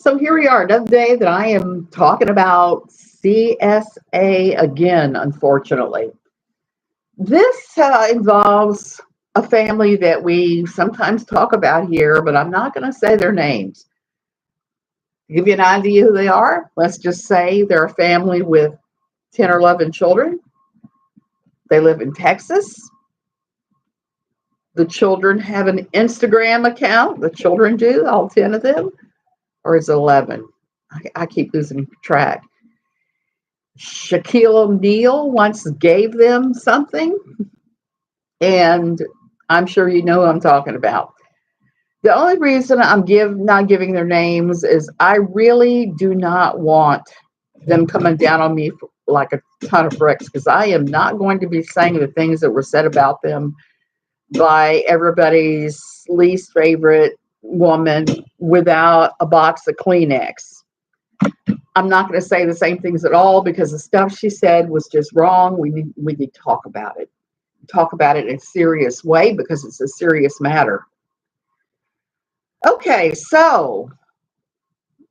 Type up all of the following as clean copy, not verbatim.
So here we are, another day that I am talking about CSA again, unfortunately. This involves a family that we sometimes talk about here, but I'm not going to say their names. To give you an idea who they are, let's just say they're a family with 10 or 11 children. They live in Texas. The children have an Instagram account. The children do, all 10 of them, or is it 11? I keep losing track. Shaquille O'Neal once gave them something, and I'm sure you know who I'm talking about. The only reason I'm not giving their names is I really do not want them coming down on me like a ton of bricks, because I am not going to be saying the things that were said about them by everybody's least favorite woman without a box of Kleenex. I'm not going to say the same things at all because the stuff she said was just wrong. We need to talk about it. Talk about it in a serious way because it's a serious matter. Okay, so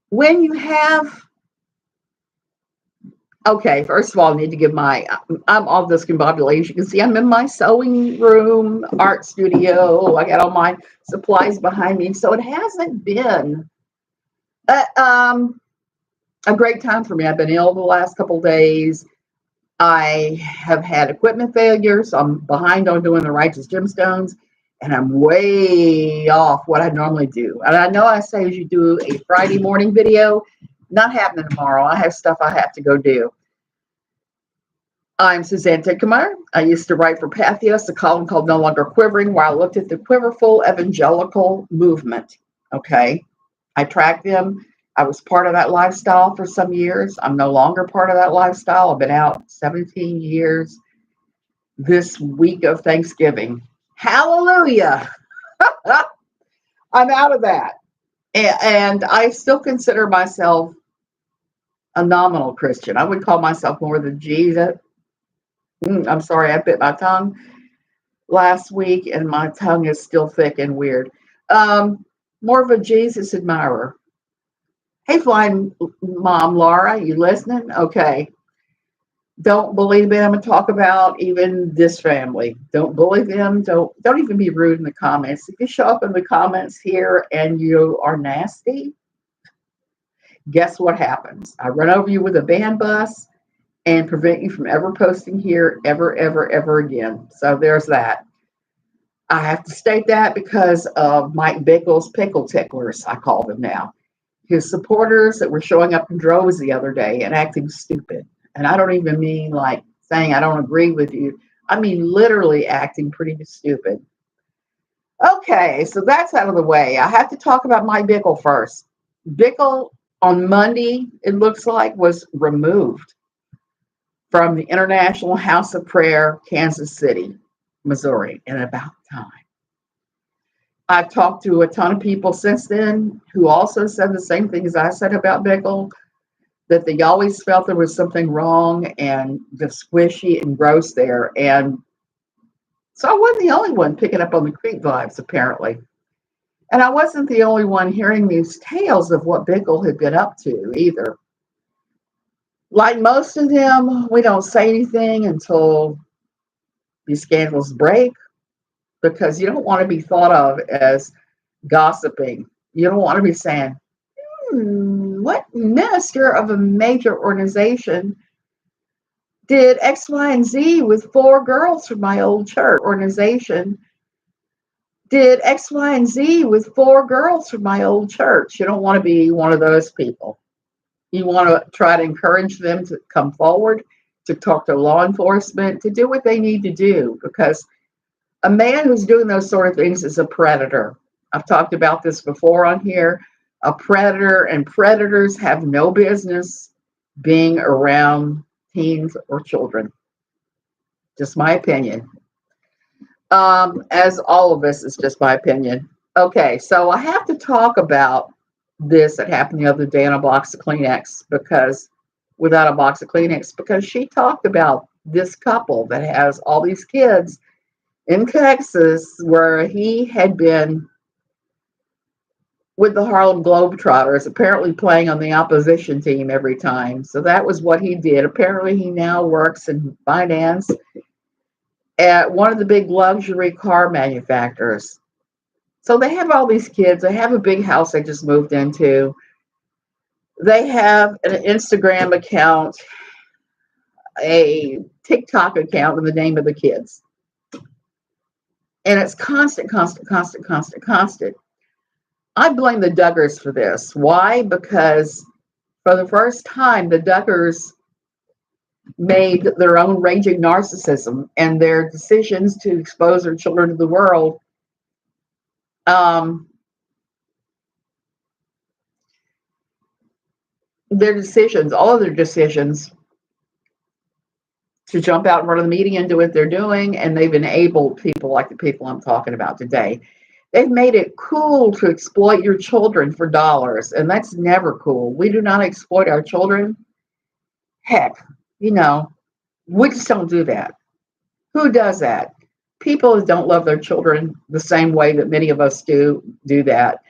when you have, first of all, I need to give I'm all discombobulated. You can see I'm in my sewing room, art studio. I got all my supplies behind me. So it hasn't been a great time for me. I've been ill the last couple of days. I have had equipment failure, so I'm behind on doing the righteous gemstones, and I'm way off what I normally do. And I know I say as you do a Friday morning video, not happening tomorrow. I have stuff I have to go do. I'm Suzanne Tickler. I used to write for Patheos, a column called No Longer Quivering, where I looked at the Quiverfull Evangelical movement. Okay, I tracked them. I was part of that lifestyle for some years. I'm no longer part of that lifestyle. I've been out 17 years this week of Thanksgiving. Hallelujah. I'm out of that. And I still consider myself a nominal Christian. I would call myself more the Jesus. I'm sorry, I bit my tongue last week and my tongue is still thick and weird. More of a Jesus admirer. Hey, flying mom, Laura, you listening? Okay. Don't believe them and talk about even this family. Don't bully them. Don't even be rude in the comments. If you show up in the comments here and you are nasty, guess what happens? I run over you with a band bus and prevent you from ever posting here ever again. So there's that. I have to state that because of Mike Bickle's pickle ticklers, I call them now. His supporters that were showing up in droves the other day and acting stupid. And I don't even mean like saying I don't agree with you. I mean literally acting pretty stupid. Okay, so that's out of the way. I have to talk about Mike Bickle first. Bickle on Monday, it looks like, was removed from the International House of Prayer, Kansas City, Missouri, in about time. I've talked to a ton of people since then who also said the same thing as I said about Bickle, that they always felt there was something wrong and just squishy and gross there. And so I wasn't the only one picking up on the creep vibes, apparently. And I wasn't the only one hearing these tales of what Bickle had been up to either. Like most of them, we don't say anything until these scandals break, because you don't want to be thought of as gossiping. You don't want to be saying, what minister of a major organization did X, Y, and Z with 4 girls from my old church organization? Did X, Y, and Z with 4 girls from my old church? You don't want to be one of those people. You want to try to encourage them to come forward, to talk to law enforcement, to do what they need to do, because a man who's doing those sort of things is a predator. I've talked about this before on here. A predator, and predators have no business being around teens or children. Just my opinion. As all of this is just my opinion. Okay, so I have to talk about this that happened the other day on a box of Kleenex, because without a box of Kleenex, because she talked about this couple that has all these kids in Texas where he had been with the Harlem Globetrotters, apparently playing on the opposition team every time. So that was what he did. Apparently, he now works in finance at one of the big luxury car manufacturers. So they have all these kids. They have a big house they just moved into. They have an Instagram account, a TikTok account in the name of the kids. And it's constant, constant, constant, constant, constant. I blame the Duggars for this. Why? Because for the first time, the Duggars made their own raging narcissism and their decisions to expose their children to the world. Their decisions, all of their decisions to jump out in front of the media and do what they're doing, and they've enabled people like the people I'm talking about today. They've made it cool to exploit your children for dollars, and that's never cool. We do not exploit our children. Heck, we just don't do that. Who does that? People who don't love their children the same way that many of us do that.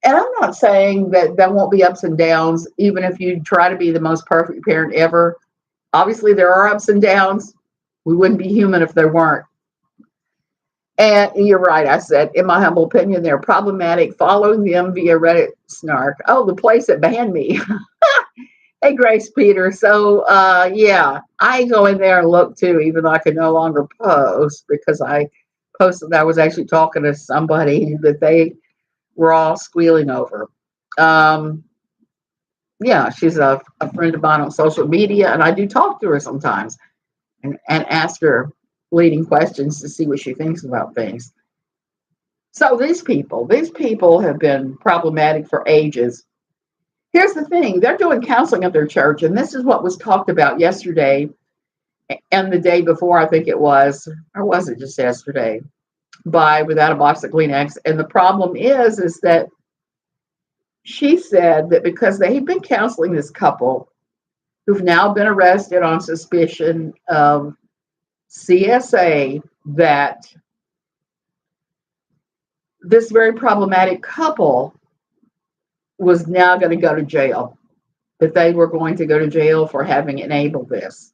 And I'm not saying that there won't be ups and downs, even if you try to be the most perfect parent ever. Obviously, there are ups and downs. We wouldn't be human if there weren't. And you're right. I said, in my humble opinion, they're problematic. Following them via Reddit snark. Oh, the place that banned me. Hey, Grace Peter. So, yeah, I go in there and look too, even though I can no longer post because I posted I was actually talking to somebody that they were all squealing over. Yeah, she's a friend of mine on social media, and I do talk to her sometimes and ask her leading questions to see what she thinks about things. So these people have been problematic for ages. Here's the thing, they're doing counseling at their church, and this is what was talked about yesterday and the day before, I think it was, or was it just yesterday, by Without a Box of Kleenex. And the problem is that she said that because they had been counseling this couple who've now been arrested on suspicion of CSA, that this very problematic couple was now going to go to jail, that they were going to go to jail for having enabled this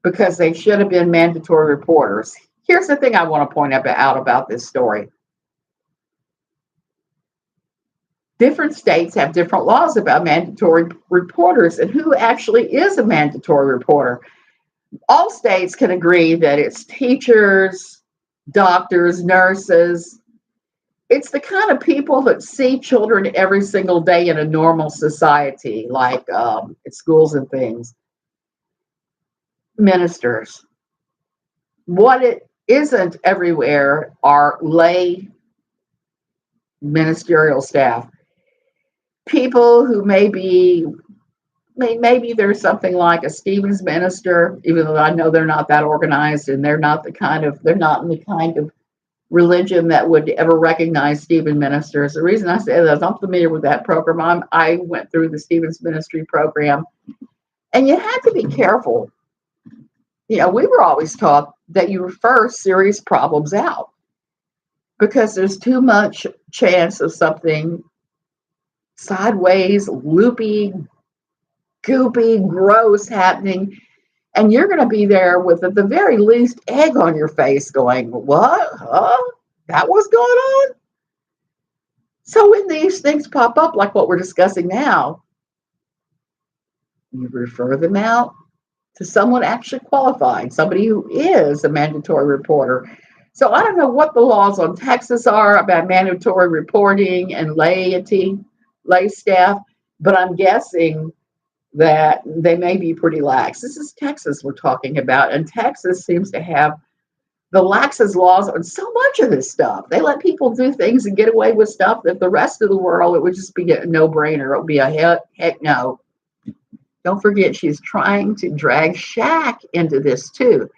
because they should have been mandatory reporters. Here's the thing I want to point out about this story. Different states have different laws about mandatory reporters and who actually is a mandatory reporter. All states can agree that it's teachers, doctors, nurses. It's the kind of people that see children every single day in a normal society, like at schools and things. Ministers. What it isn't everywhere are lay ministerial staff. People who maybe there's something like a Stevens minister, even though I know they're not that organized and they're not in the kind of religion that would ever recognize Stephen ministers. The reason I say that is I'm familiar with that program. I went through the Stevens ministry program, and you had to be careful. We were always taught that you refer serious problems out because there's too much chance of something sideways, loopy, goopy, gross happening. And you're going to be there with, at the very least, egg on your face going, what? Huh? That was going on? So when these things pop up, like what we're discussing now, you refer them out to someone actually qualified, somebody who is a mandatory reporter. So I don't know what the laws on Texas are about mandatory reporting and lay staff, but I'm guessing that they may be pretty lax. This is Texas we're talking about, and Texas seems to have the laxest laws on so much of this stuff. They let people do things and get away with stuff that the rest of the world, it would just be a no-brainer. It would be a heck no. Don't forget, she's trying to drag Shaq into this too.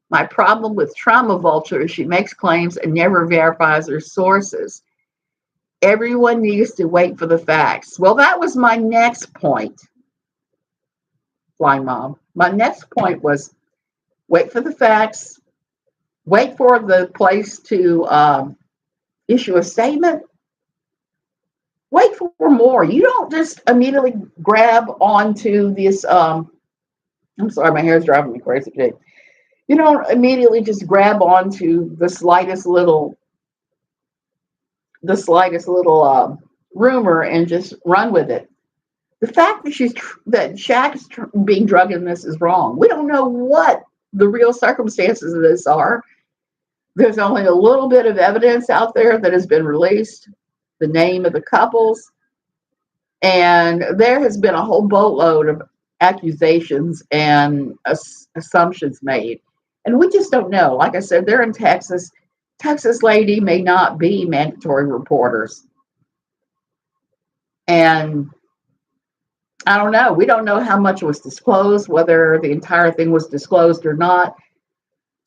My problem with Trauma Vulture is she makes claims and never verifies her sources. Everyone needs to wait for the facts. Well, that was my next point, Flying Mom. My next point was wait for the facts, wait for the place to issue a statement, Wait for more. You don't just immediately grab onto this. I'm sorry, my hair is driving me crazy today. You don't immediately just grab onto the slightest little rumor and just run with it. The fact that Shaq's being drugged in this is wrong. We don't know what the real circumstances of this are. There's only a little bit of evidence out there that has been released, the name of the couples, and there has been a whole boatload of accusations and assumptions made. And we just don't know. Like I said, they're in Texas. Texas lady may not be mandatory reporters. And I don't know. We don't know how much was disclosed, whether the entire thing was disclosed or not.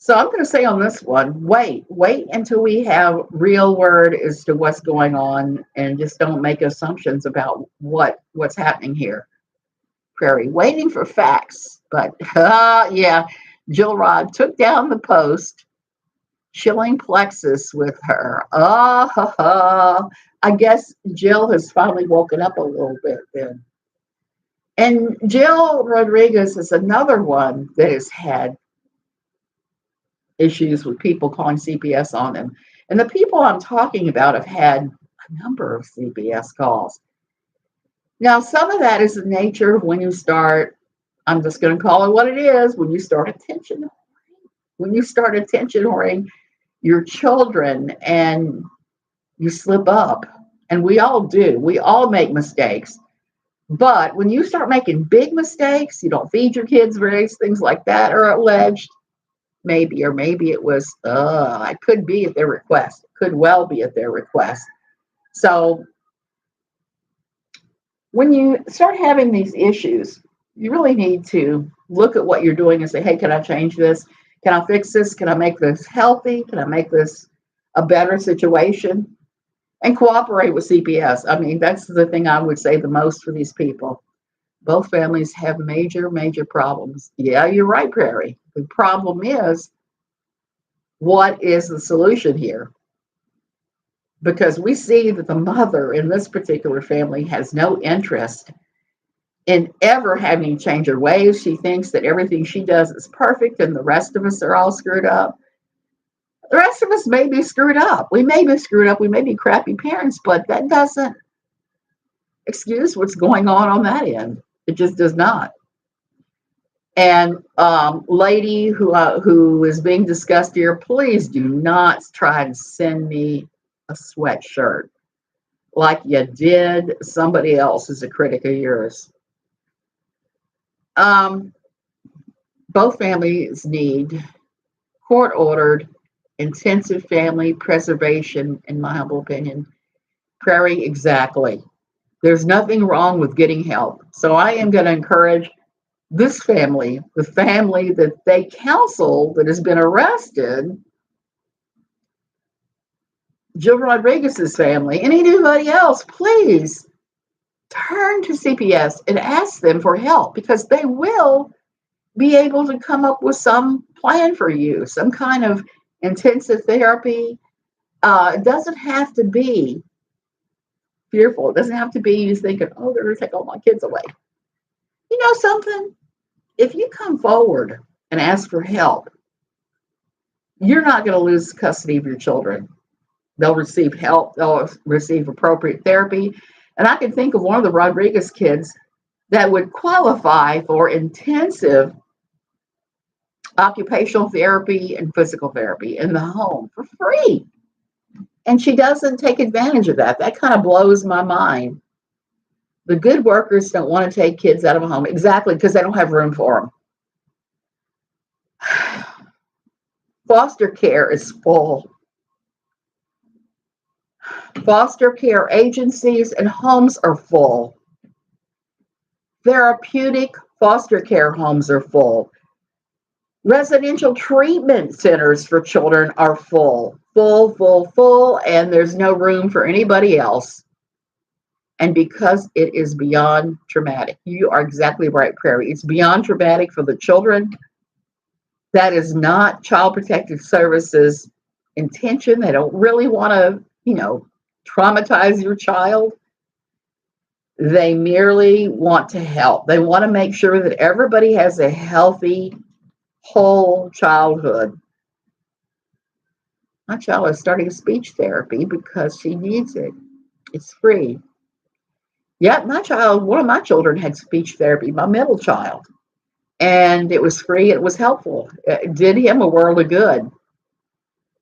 So I'm going to say on this one, wait until we have real word as to what's going on, and just don't make assumptions about what's happening here. Prairie, waiting for facts. But yeah, Jill Rod took down the post, chilling plexus with her. I guess Jill has finally woken up a little bit then. And Jill Rodriguez is another one that has had issues with people calling CPS on them. And the people I'm talking about have had a number of CPS calls. Now, some of that is the nature of when you start, I'm just going to call it what it is, when you start attention whoring your children and you slip up. And we all do. We all make mistakes. But when you start making big mistakes, you don't feed your kids various things like that are alleged. Maybe it was, it could be at their request. It could well be at their request. So when you start having these issues, you really need to look at what you're doing and say, hey, can I change this? Can I fix this? Can I make this healthy? Can I make this a better situation? And cooperate with CPS. I mean, that's the thing I would say the most for these people. Both families have major, major problems. Yeah, you're right, Prairie. The problem is, what is the solution here? Because we see that the mother in this particular family has no interest in ever having to change her ways. She thinks that everything she does is perfect and the rest of us are all screwed up. The rest of us may be screwed up. We may be screwed up. We may be crappy parents, but that doesn't excuse what's going on that end. It just does not. And lady who is being discussed here, please do not try to send me a sweatshirt like you did somebody else as a critic of yours. Both families need court-ordered intensive family preservation, in my humble opinion. Prairie, exactly. There's nothing wrong with getting help. So I am going to encourage this family, the family that they counsel that has been arrested, Jill Rodriguez's family, and anybody else, please turn to CPS and ask them for help, because they will be able to come up with some plan for you, some kind of intensive therapy. It doesn't have to be fearful. It doesn't have to be you thinking, oh, they're going to take all my kids away. You know something? If you come forward and ask for help, you're not going to lose custody of your children. They'll receive help. They'll receive appropriate therapy. And I can think of one of the Rodriguez kids that would qualify for intensive occupational therapy and physical therapy in the home for free. And she doesn't take advantage of that. That kind of blows my mind. The good workers don't want to take kids out of a home, exactly, because they don't have room for them. Foster care is full. Foster care agencies and homes are full. Therapeutic foster care homes are full. Residential treatment centers for children are full, and there's no room for anybody else. And because it is beyond traumatic, you are exactly right, Prairie. It's beyond traumatic for the children. That is not Child Protective Services' intention. They don't really want to, traumatize your child. They merely want to help. They want to make sure that everybody has a healthy, whole childhood. My child is starting speech therapy because she needs it. It's free. Yeah, one of my children had speech therapy, my middle child. And it was free. It was helpful. It did him a world of good.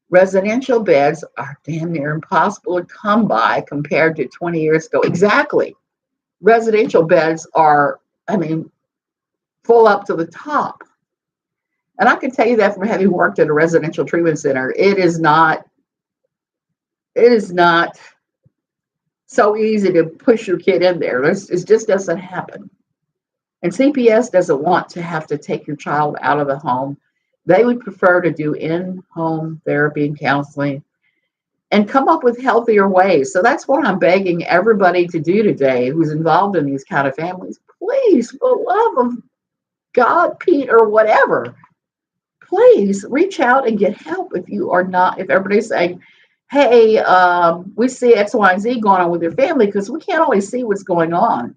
Residential beds are damn near impossible to come by compared to 20 years ago. Exactly. Residential beds are, I mean, full up to the top. And I can tell you that from having worked at a residential treatment center, it is not so easy to push your kid in there. It just doesn't happen. And CPS doesn't want to have to take your child out of the home. They would prefer to do in-home therapy and counseling and come up with healthier ways. So that's what I'm begging everybody to do today who's involved in these kind of families. Please, for the love of God, Pete, or whatever, please reach out and get help if you are not, if everybody's saying, hey, we see X, Y, and Z going on with your family, because we can't always see what's going on.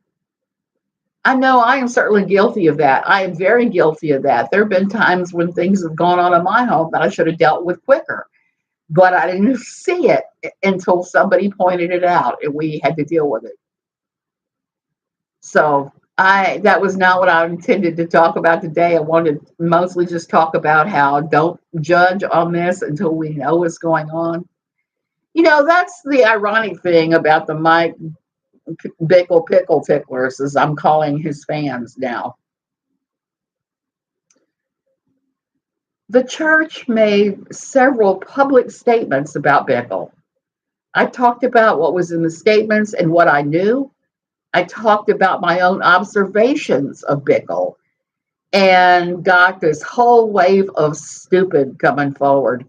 I know I am certainly guilty of that. I am very guilty of that. There have been times when things have gone on in my home that I should have dealt with quicker, but I didn't see it until somebody pointed it out and we had to deal with it. So that was not what I intended to talk about today. I wanted to mostly just talk about how don't judge on this until we know what's going on. You know, that's the ironic thing about the Mike Bickle Pickle ticklers, as I'm calling his fans now. The church made several public statements about Bickle. I talked about what was in the statements and what I knew. I talked about my own observations of Bickle and got this whole wave of stupid coming forward.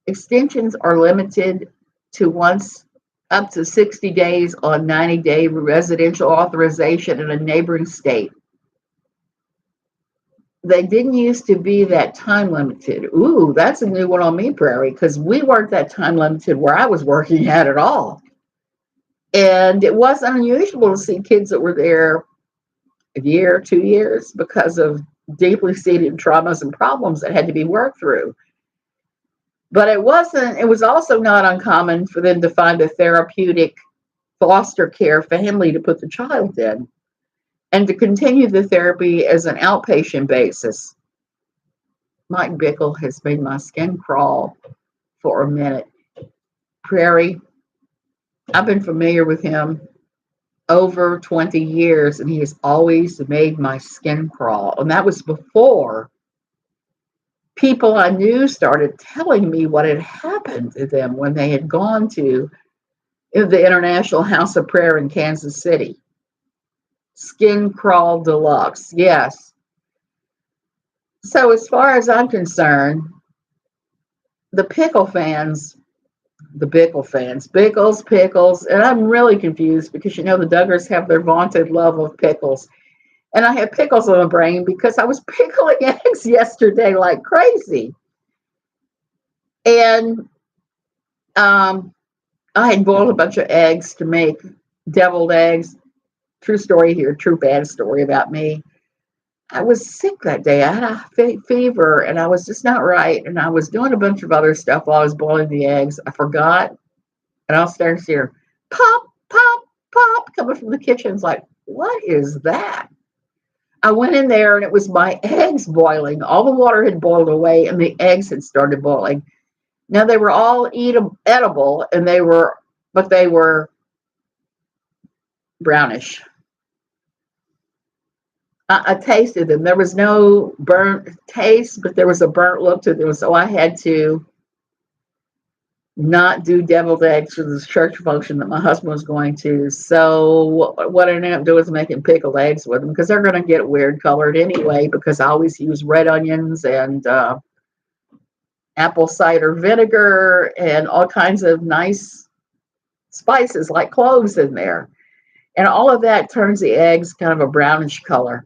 Extensions are limited to once up to 60 days on 90-day residential authorization in a neighboring state. They didn't used to be that time limited. Ooh, that's a new one on me, Prairie, because we weren't that time limited where I was working at all. And it wasn't unusual to see kids that were there a year, 2 years, because of deeply seated traumas and problems that had to be worked through. But it was also not uncommon for them to find a therapeutic foster care family to put the child in and to continue the therapy as an outpatient basis. Mike Bickle has made my skin crawl for a minute. Prairie, I've been familiar with him over 20 years, and he has always made my skin crawl. And that was before people I knew started telling me what had happened to them when they had gone to the International House of Prayer in Kansas City. Skin crawl deluxe, yes. So as far as I'm concerned, the Bickle fans, Pickles, and I'm really confused because, you know, the Duggars have their vaunted love of pickles. And I had pickles on the brain because I was pickling eggs yesterday like crazy. And I had boiled a bunch of eggs to make deviled eggs. True story here, true bad story about me. I was sick that day. I had a fever and I was just not right. And I was doing a bunch of other stuff while I was boiling the eggs. I forgot. And I was starting to hear pop, pop, pop coming from the kitchen. It's like, what is that? I went in there and it was my eggs boiling. All the water had boiled away and the eggs had started boiling. Now they were all edible, and they were brownish. I tasted them. There was no burnt taste, but there was a burnt look to them. So I had to not do deviled eggs for this church function that my husband was going to. So what I ended up doing is making pickled eggs with them, because they're going to get weird colored anyway, because I always use red onions and apple cider vinegar and all kinds of nice spices like cloves in there. And all of that turns the eggs kind of a brownish color.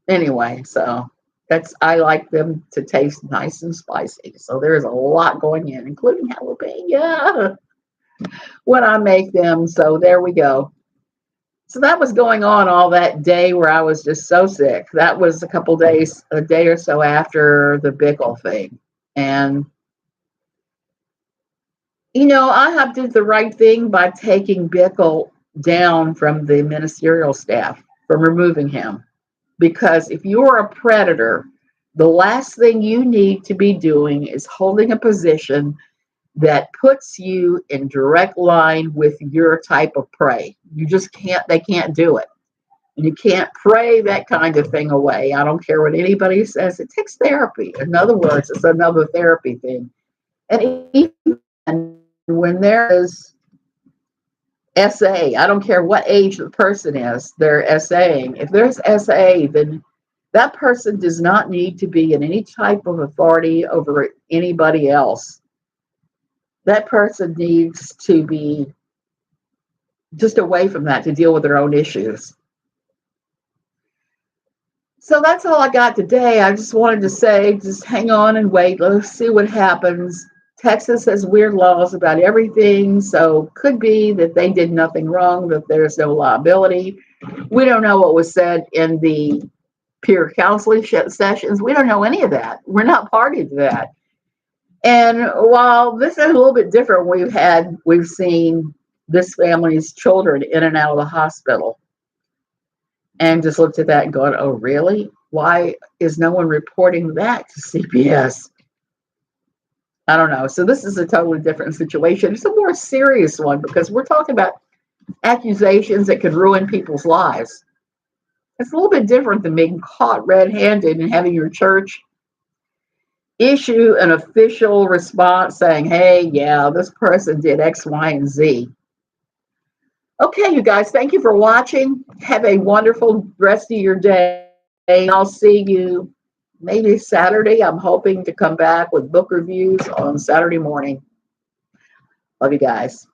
Anyway, so I like them to taste nice and spicy. So there's a lot going in, including jalapeno when I make them. So there we go. So that was going on all that day where I was just so sick. That was a day or so after the Bickle thing. And, I have did the right thing by taking Bickle down from the ministerial staff, from removing him. Because if you're a predator, the last thing you need to be doing is holding a position that puts you in direct line with your type of prey. You just can't, they can't do it. And you can't pray that kind of thing away. I don't care what anybody says. It takes therapy. In other words, it's another therapy thing. And even when there is SA, I don't care what age the person is, they're SAing. If there's SA, then that person does not need to be in any type of authority over anybody else. That person needs to be just away from that to deal with their own issues. So that's all I got today. I just wanted to say, just hang on and wait. Let's see what happens. Texas has weird laws about everything, so could be that they did nothing wrong, that there's no liability. We don't know what was said in the peer counseling sessions. We don't know any of that. We're not party to that. And while this is a little bit different, we've seen this family's children in and out of the hospital, and just looked at that and gone, oh, really? Why is no one reporting that to CPS? I don't know. So this is a totally different situation. It's a more serious one because we're talking about accusations that could ruin people's lives. It's a little bit different than being caught red-handed and having your church issue an official response saying, hey, yeah, this person did X, Y, and Z. Okay, you guys, thank you for watching. Have a wonderful rest of your day. I'll see you maybe Saturday. I'm hoping to come back with book reviews on Saturday morning. Love you guys.